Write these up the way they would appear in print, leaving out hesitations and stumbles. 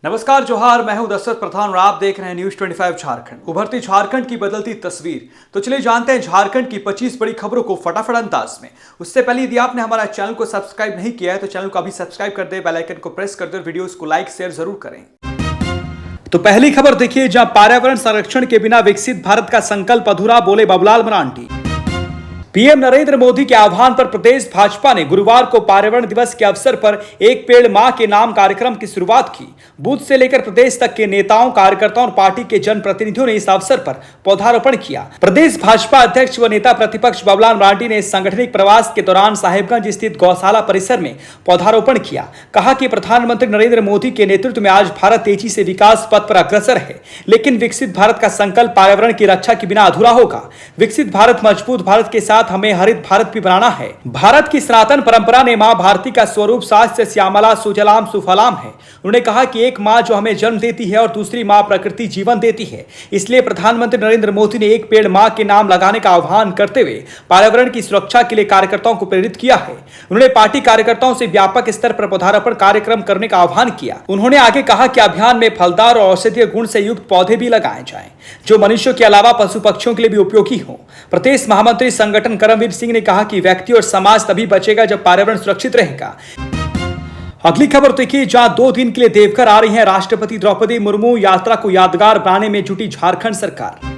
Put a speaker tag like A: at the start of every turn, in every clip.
A: नमस्कार, जोहार। मैं हूं दशरथ प्रधान और आप देख रहे हैं न्यूज 25 झारखंड। उभरती झारखंड की बदलती तस्वीर। तो चलिए जानते हैं झारखंड की 25 बड़ी खबरों को फटाफट अंदाज में। उससे पहले यदि आपने हमारा चैनल को सब्सक्राइब नहीं किया है तो चैनल को अभी सब्सक्राइब कर दे, बेल आइकन को प्रेस कर दे और वीडियोस को लाइक शेयर जरूर करें। तो पहली खबर देखिए, जहां पर्यावरण संरक्षण के बिना विकसित भारत का संकल्प अधूरा, बोले बाबूलाल मरांडी। पीएम नरेंद्र मोदी के आह्वान पर प्रदेश भाजपा ने गुरुवार को पर्यावरण दिवस के अवसर पर एक पेड़ मां के नाम कार्यक्रम की शुरुआत की। बूथ से लेकर प्रदेश तक के नेताओं, कार्यकर्ताओं और पार्टी के जनप्रतिनिधियों ने इस अवसर पर पौधारोपण किया। प्रदेश भाजपा अध्यक्ष व नेता प्रतिपक्ष बाबूलाल मरांडी ने सांगठनिक प्रवास के दौरान साहेबगंज स्थित गौशाला परिसर में पौधारोपण किया। कहा कि प्रधानमंत्री नरेंद्र मोदी के नेतृत्व में आज भारत तेजी से विकास पथ पर अग्रसर है, लेकिन विकसित भारत का संकल्प पर्यावरण की रक्षा के बिना अधूरा होगा। विकसित भारत, मजबूत भारत के साथ हमें हरित भारत भी बनाना है। भारत की सनातन परंपरा ने मां भारती का स्वरूप सास्य श्यामला सुजलाम सुफलाम है। उन्होंने कहा कि एक मां जो हमें जन्म देती है और दूसरी मां प्रकृति जीवन देती है। इसलिए प्रधानमंत्री नरेंद्र मोदी ने एक पेड़ मां के नाम लगाने का आह्वान करते हुए पर्यावरण की सुरक्षा के लिए कार्यकर्ताओं को प्रेरित किया है। उन्होंने पार्टी कार्यकर्ताओं से व्यापक स्तर पर पौधारोपण कार्यक्रम करने का आह्वान किया। उन्होंने आगे कहा कि अभियान में फलदार और औषधीय गुण से युक्त पौधे भी लगाए जाएं, जो मनुष्यों के अलावा पशु पक्षियों के लिए भी उपयोगी हो। प्रदेश महामंत्री संगठन करमवीर सिंह ने कहा कि व्यक्ति और समाज तभी बचेगा जब पर्यावरण सुरक्षित रहेगा। अगली खबर देखिए, जहां 2 दिन के लिए देवघर आ रही हैं राष्ट्रपति द्रौपदी मुर्मू। यात्रा को यादगार बनाने में जुटी झारखंड सरकार।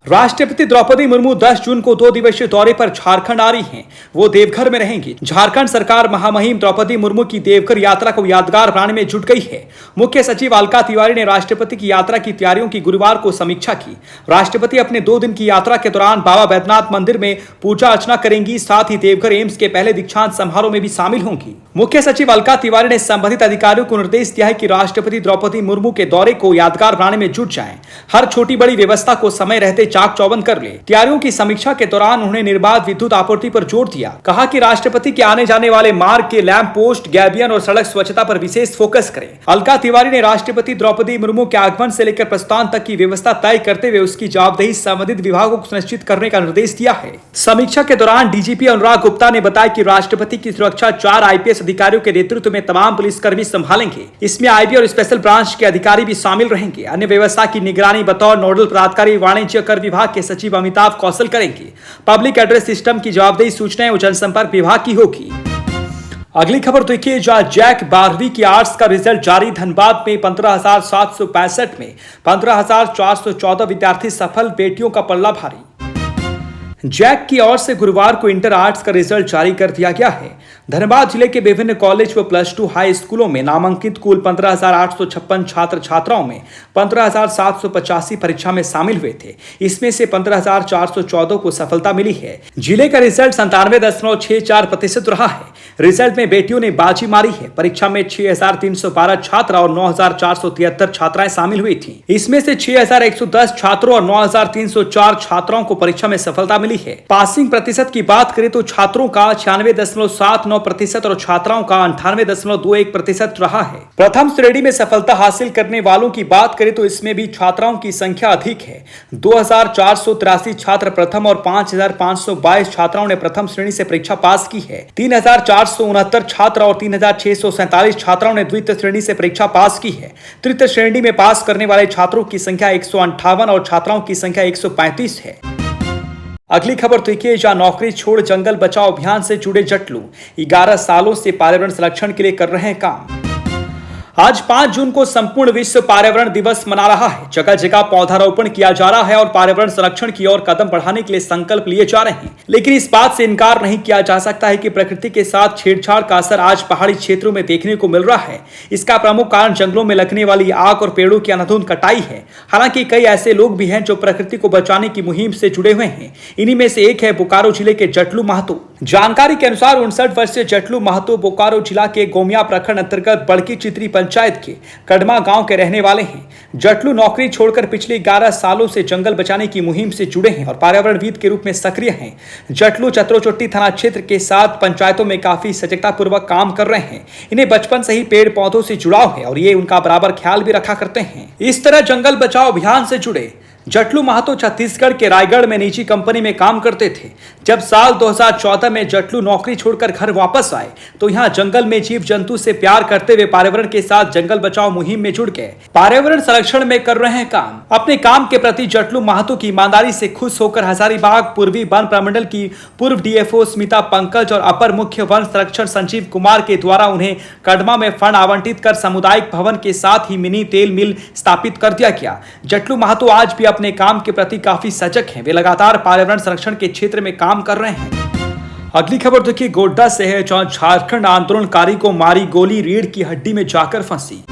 A: राष्ट्रपति द्रौपदी मुर्मू 10 जून को 2 दिवसीय दौरे पर झारखंड आ रही हैं। वो देवघर में रहेंगी। झारखंड सरकार महामहिम द्रौपदी मुर्मू की देवघर यात्रा को यादगार बनाने में जुट गई है। मुख्य सचिव अलका तिवारी ने राष्ट्रपति की यात्रा की तैयारियों की गुरुवार को समीक्षा की। राष्ट्रपति अपने 2 दिन की यात्रा के दौरान बाबा बैद्यनाथ मंदिर में पूजा अर्चना करेंगी। साथ ही देवघर एम्स के पहले दीक्षांत समारोह में भी शामिल होंगी। मुख्य सचिव अलका तिवारी ने संबंधित अधिकारियों को निर्देश दिया है कि राष्ट्रपति द्रौपदी मुर्मू के दौरे को यादगार बनाने में जुट जाएं। हर छोटी बड़ी व्यवस्था को समय रहते चाक चौबंद कर ले। तैयारियों की समीक्षा के दौरान उन्होंने निर्बाध विद्युत आपूर्ति पर जोर दिया। कहा कि राष्ट्रपति के आने जाने वाले मार्ग के लैंप पोस्ट, गैबियन और सड़क स्वच्छता पर विशेष फोकस करें। अलका तिवारी ने राष्ट्रपति द्रौपदी मुर्मू के आगमन से लेकर प्रस्थान तक की व्यवस्था तय करते हुए उसकी जवाबदेही संबंधित विभागों को सुनिश्चित करने का निर्देश दिया है। समीक्षा के दौरान डीजीपी अनुराग गुप्ता ने बताया कि राष्ट्रपति की सुरक्षा 4 आईपीएस अधिकारियों के नेतृत्व में तमाम पुलिसकर्मी संभालेंगे। इसमें आईबी और स्पेशल ब्रांच के अधिकारी भी शामिल रहेंगे। अन्य व्यवस्था की निगरानी बतौर नोडल पदाधिकारी वाणिज्य कर विभाग के सचिव अमिताभ कौशल करेंगे। पब्लिक एड्रेस सिस्टम की जवाबदेही सूचना एवं जनसंपर्क विभाग की होगी। अगली खबर देखिए, जहां जैक 12वीं की आर्ट्स का रिजल्ट जारी। धनबाद में 15,765 में 15,414 विद्यार्थी सफल, बेटियों का पल्ला भारी। जैक की ओर से गुरुवार को इंटर आर्ट्स का रिजल्ट जारी कर दिया गया है। धनबाद जिले के विभिन्न कॉलेज व +2 हाई स्कूलों में नामांकित कुल 15,856 छात्र छात्राओं में 15,785 परीक्षा में शामिल हुए थे। इसमें से 15,414 को सफलता मिली है। जिले का रिजल्ट 97.64% रहा है। रिजल्ट में बेटियों ने बाजी मारी है। परीक्षा में 6,312 छात्र और 9,473 छात्राएं शामिल हुई थी। इसमें से 6,110 छात्रों और 9,304 छात्राओं को परीक्षा में सफलता मिली है। पासिंग प्रतिशत की बात करें तो छात्रों का 96.79% और छात्राओं का 98.21% रहा है। प्रथम श्रेणी में सफलता हासिल करने वालों की बात करें तो इसमें भी छात्राओं की संख्या अधिक है। 2,483 छात्र प्रथम और 5,522 छात्राओं ने प्रथम श्रेणी से परीक्षा पास की है। 3,469 छात्र और 3,647 छात्राओं ने द्वितीय श्रेणी से परीक्षा पास की है। तृतीय श्रेणी में पास करने वाले छात्रों की संख्या 158 और छात्राओं की संख्या 135 है। अगली खबर देखिए, जहां नौकरी छोड़ जंगल बचाओ अभियान से जुड़े जटलू 11 सालों से पर्यावरण संरक्षण के लिए कर रहे हैं काम। आज 5 जून को संपूर्ण विश्व पर्यावरण दिवस मना रहा है। जगह जगह पौधारोपण किया जा रहा है और पर्यावरण संरक्षण की ओर कदम बढ़ाने के लिए संकल्प लिए जा रहे हैं। लेकिन इस बात से इनकार नहीं किया जा सकता है कि प्रकृति के साथ छेड़छाड़ का असर आज पहाड़ी क्षेत्रों में देखने को मिल रहा है। इसका प्रमुख कारण जंगलों में लगने वाली आग और पेड़ों की अंधाधुंध कटाई है। हालांकि कई ऐसे लोग भी हैं जो प्रकृति को बचाने की मुहिम से जुड़े हुए हैं। इन्हीं में से एक है बोकारो जिले के जटलू महतो। जानकारी के अनुसार 59 वर्षीय जटलू महतो बोकारो जिला के गोमिया प्रखंड अंतर्गत बड़की चित्री पंचायत के कड़मा गांव के रहने वाले हैं। जटलू नौकरी छोड़कर पिछले 11 सालों से जंगल बचाने की मुहिम से जुड़े हैं और पर्यावरणविद के रूप में सक्रिय हैं। जटलू चतरोचोट्टी थाना क्षेत्र के 7 पंचायतों में काफी सजगता पूर्वक काम कर रहे हैं। इन्हें बचपन से ही पेड़ पौधों से जुड़ाव है और ये उनका बराबर ख्याल भी रखा करते हैं। इस तरह जंगल बचाओ अभियान से जुड़े जटलू महतो छत्तीसगढ़ के रायगढ़ में निजी कंपनी में काम करते थे। जब साल 2014 में जटलू नौकरी छोड़कर घर वापस आए तो यहाँ जंगल में जीव जंतु से प्यार करते हुए पर्यावरण के साथ जंगल बचाओ मुहिम में जुड़ गए। पर्यावरण संरक्षण में कर रहे हैं काम। अपने काम के प्रति जटलू महतो की ईमानदारी से खुश होकर हजारीबाग पूर्वी वन प्रमंडल की पूर्व डीएफओ स्मिता पंकज और अपर मुख्य वन संरक्षण संजीव कुमार के द्वारा उन्हें कदमा में फंड आवंटित कर सामुदायिक भवन के साथ ही मिनी तेल मिल स्थापित कर दिया गया। जटलू महतो आज भी अपने काम के प्रति काफी सजग हैं। वे लगातार पर्यावरण संरक्षण के क्षेत्र में काम कर रहे हैं। अगली खबर देखिए गोड्डा से है, जहां झारखंड आंदोलनकारी को मारी गोली रीढ़ की हड्डी में जाकर फंसी।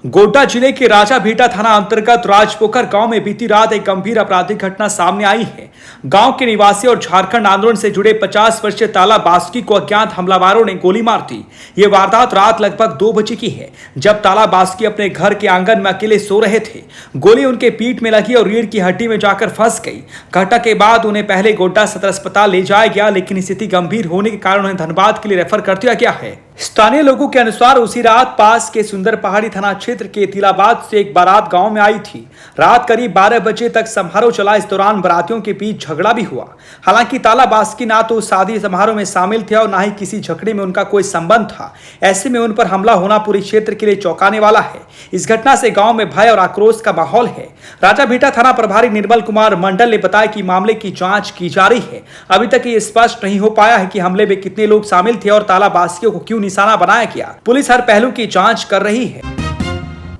A: गोड्डा जिले के राजाभीटा थाना अंतर्गत राजपोखर गांव में बीती रात एक गंभीर आपराधिक घटना सामने आई है। गांव के निवासी और झारखंड आंदोलन से जुड़े 50 वर्षीय ताला बास्की को अज्ञात हमलावरों ने गोली मार दी। यह वारदात रात लगभग 2 बजे की है, जब ताला बास्की अपने घर के आंगन में अकेले सो रहे थे। गोली उनके पीठ में लगी और रीढ़ की हड्डी में जाकर फंस गई। घटना के बाद उन्हें पहले गोड्डा सदर अस्पताल ले जाया गया, लेकिन स्थिति गंभीर होने के कारण उन्हें धनबाद के लिए रेफर कर दिया गया है। स्थानीय लोगों के अनुसार उसी रात पास के सुंदर पहाड़ी थाना क्षेत्र के तिलाबाद से एक बारात गांव में आई थी। रात करीब 12 बजे तक समारोह चला। इस दौरान बारातियों के बीच झगड़ा भी हुआ। हालांकि ताला बास्की ना तो शादी समारोह में शामिल थे और ना ही किसी झगड़े में उनका कोई संबंध था। ऐसे में उन पर हमला होना पूरे क्षेत्र के लिए चौंकाने वाला है। इस घटना से गांव में भय और आक्रोश का माहौल है। राजाभीटा थाना प्रभारी निर्मल कुमार मंडल ने बताया कि मामले की जांच की जा रही है। अभी तक ये स्पष्ट नहीं हो पाया है कि हमले में कितने लोग शामिल थे और ताला बास्कियों को क्यों निशाना बनाया गया। पुलिस हर पहलू की जांच कर रही है।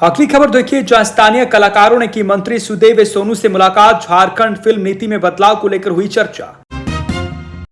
A: अगली खबर देखिए, जहां स्थानीय कलाकारों ने की मंत्री सुदेव सोनू से मुलाकात। झारखंड फिल्म नीति में बदलाव को लेकर हुई चर्चा।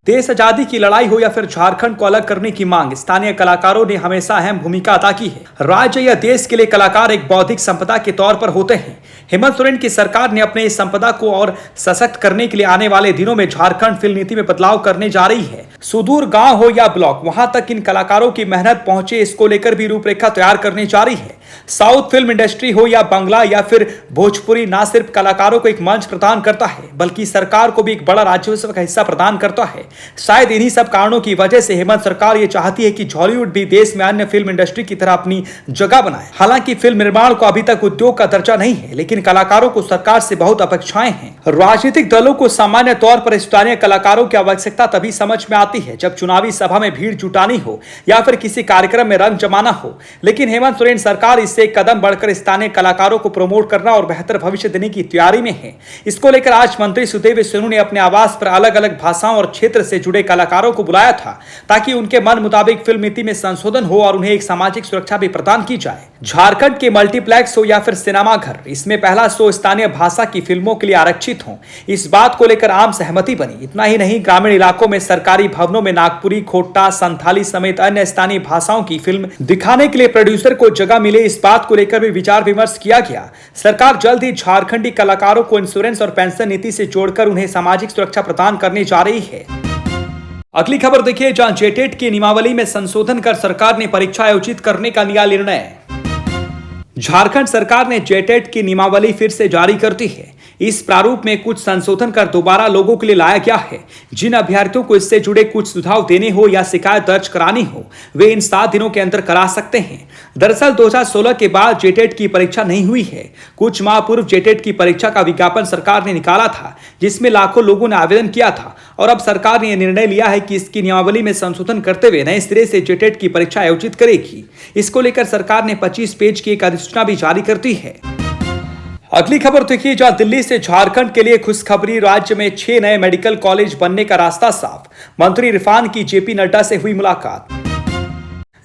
A: देश आजादी की लड़ाई हो या फिर झारखंड को अलग करने की मांग, स्थानीय कलाकारों ने हमेशा अहम भूमिका अदा की है। राज्य या देश के लिए कलाकार एक बौद्धिक संपदा के तौर पर होते हैं। हेमंत सोरेन की सरकार ने अपने इस संपदा को और सशक्त करने के लिए आने वाले दिनों में झारखंड फिल्म नीति में बदलाव करने जा रही है। सुदूर गांव हो या ब्लॉक, वहां तक इन कलाकारों की मेहनत पहुंचे, इसको लेकर भी रूपरेखा तैयार करने जा रही है। साउथ फिल्म इंडस्ट्री हो या बांग्ला या फिर भोजपुरी, ना सिर्फ कलाकारों को एक मंच प्रदान करता है बल्कि सरकार को भी एक बड़ा राजस्व का हिस्सा प्रदान करता है। शायद इन्हीं सब कारणों की वजह से हेमंत सरकार ये चाहती है कि हॉलीवुड भी देश में अन्य फिल्म इंडस्ट्री की तरह अपनी जगह बनाए। हालांकि फिल्म निर्माण को अभी तक उद्योग का दर्जा नहीं है, लेकिन कलाकारों को सरकार से बहुत अपेक्षाएं हैं। राजनीतिक दलों को सामान्य तौर पर स्थानीय कलाकारों की आवश्यकता तभी समझ में आती है जब चुनावी सभा में भीड़ जुटानी हो या फिर किसी कार्यक्रम में रंग जमाना हो। लेकिन हेमंत सोरेन सरकार इससे एक कदम बढ़कर स्थानीय कलाकारों को प्रमोट करना और बेहतर भविष्य देने की तैयारी में है। इसको लेकर आज मंत्री सुदेव सोनू ने अपने आवास पर अलग अलग भाषाओं और क्षेत्र से जुड़े कलाकारों को बुलाया था, ताकि उनके मन मुताबिक फिल्म नीति में संशोधन हो और उन्हें एक सामाजिक सुरक्षा भी प्रदान की जाए। झारखंड के मल्टीप्लेक्स हो या फिर सिनेमा घर, इसमें पहला शो स्थानीय भाषा की फिल्मों के लिए आरक्षित हो, इस बात को लेकर आम सहमति बनी। इतना ही नहीं, ग्रामीण इलाकों में सरकारी भवनों में नागपुरी, खोटा, संथाली समेत अन्य स्थानीय भाषाओं की फिल्म दिखाने के लिए प्रोड्यूसर को जगह मिले, इस बात को लेकर भी विचार विमर्श किया गया। सरकार जल्द ही झारखंडी कलाकारों को इंश्योरेंस और पेंशन नीति से जोड़कर उन्हें सामाजिक सुरक्षा प्रदान करने जा रही है। अगली खबर देखिए, जहां जेटेट की नियमावली में संशोधन कर सरकार ने परीक्षा आयोजित करने का लिया निर्णय। झारखंड सरकार ने जेटेट की नियमावली फिर से जारी कर दी है। इस प्रारूप में कुछ संशोधन कर दोबारा लोगों के लिए लाया गया है। जिन अभ्यर्थियों को इससे जुड़े कुछ सुझाव देने हो या शिकायत दर्ज करानी हो, वे इन 7 दिनों के अंदर करा सकते हैं। दरअसल 2016 के बाद जेटेट की परीक्षा नहीं हुई है। कुछ माह पूर्व जेटेट की परीक्षा का विज्ञापन सरकार ने निकाला था, जिसमें लाखों लोगों ने आवेदन किया था और अब सरकार ने यह निर्णय लिया है कि इसकी नियमावली में संशोधन करते हुए नए सिरे से जेटेट की परीक्षा आयोजित करेगी। इसको लेकर सरकार ने 25 पेज की एक अधिसूचना भी जारी कर दी है। अगली खबर देखिए, जहां दिल्ली से झारखंड के लिए खुशखबरी, राज्य में 6 नए मेडिकल कॉलेज बनने का रास्ता साफ। मंत्री इरफान की जेपी नड्डा से हुई मुलाकात।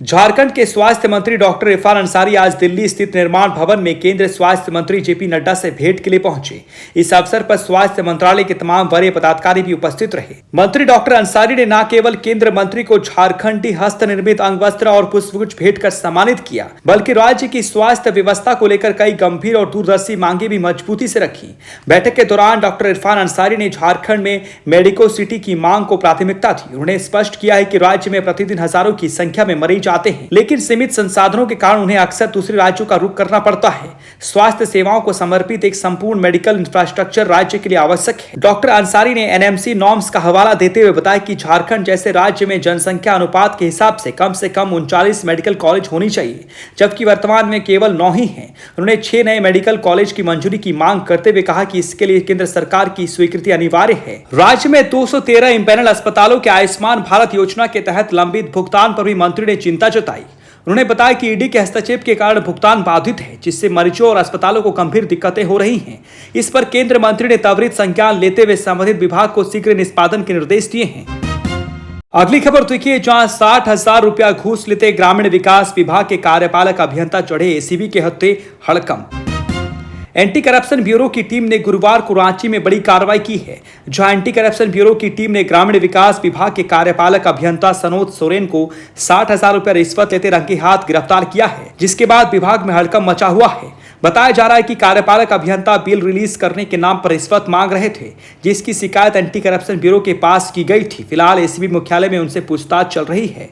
A: झारखंड के स्वास्थ्य मंत्री डॉक्टर इरफान अंसारी आज दिल्ली स्थित निर्माण भवन में केंद्रीय स्वास्थ्य मंत्री जेपी नड्डा से भेंट के लिए पहुंचे। इस अवसर पर स्वास्थ्य मंत्रालय के तमाम वरीय पदाधिकारी भी उपस्थित रहे। मंत्री डॉक्टर अंसारी ने न केवल केंद्र मंत्री को झारखंडी हस्त निर्मित अंग वस्त्र और पुष्पगुच्छ भेंट कर सम्मानित किया, बल्कि राज्य की स्वास्थ्य व्यवस्था को लेकर कई गंभीर और दूरदर्शी मांगे भी मजबूती से रखी। बैठक के दौरान डॉक्टर इरफान अंसारी ने झारखंड में मेडिको सिटी की मांग को प्राथमिकता दी। उन्होंने स्पष्ट किया है कि राज्य में प्रतिदिन हजारों की संख्या में मरीज चाहते हैं, लेकिन सीमित संसाधनों के कारण उन्हें अक्सर दूसरे राज्यों का रुख करना पड़ता है। स्वास्थ्य सेवाओं को समर्पित एक संपूर्ण मेडिकल इंफ्रास्ट्रक्चर राज्य के लिए आवश्यक है। डॉक्टर अंसारी ने एनएमसी नॉर्म्स का हवाला देते हुए बताया कि झारखंड जैसे राज्य में जनसंख्या अनुपात के हिसाब से कम 39 मेडिकल कॉलेज होनी चाहिए, जबकि वर्तमान में केवल 9 ही हैं। उन्होंने 6 नए मेडिकल कॉलेज की मंजूरी की मांग करते हुए कहा कि इसके लिए केंद्र सरकार की स्वीकृति अनिवार्य है। राज्य में 213 इंपैनल अस्पतालों के आयुष्मान भारत योजना के तहत लंबित भुगतान पर भी मंत्री ने चिंता जताई। उन्होंने बताया कि ईडी के हस्तक्षेप के कारण भुगतान बाधित है, जिससे मरीजों और अस्पतालों को गंभीर दिक्कतें हो रही हैं। इस पर केंद्र मंत्री ने त्वरित संज्ञान लेते हुए संबंधित विभाग को शीघ्र निष्पादन के निर्देश दिए हैं। अगली खबर देखिए, जहां 60,000 रुपया घूस लेते ग्रामीण विकास विभाग के कार्यपालक अभियंता चढ़े एसीबी के हत्थे हड़कंप। एंटी करप्शन ब्यूरो की टीम ने गुरुवार को रांची में बड़ी कार्रवाई की है, जहां एंटी करप्शन ब्यूरो की टीम ने ग्रामीण विकास विभाग के कार्यपालक अभियंता सनोज सोरेन को 60,000 रुपया रिश्वत लेते रंगे हाथ गिरफ्तार किया है, जिसके बाद विभाग में हड़कंप मचा हुआ है। बताया जा रहा है कि कार्यपालक अभियंता बिल रिलीज करने के नाम पर रिश्वत मांग रहे थे, जिसकी शिकायत एंटी करप्शन ब्यूरो के पास की गई थी। फिलहाल एसीबी मुख्यालय में उनसे पूछताछ चल रही है।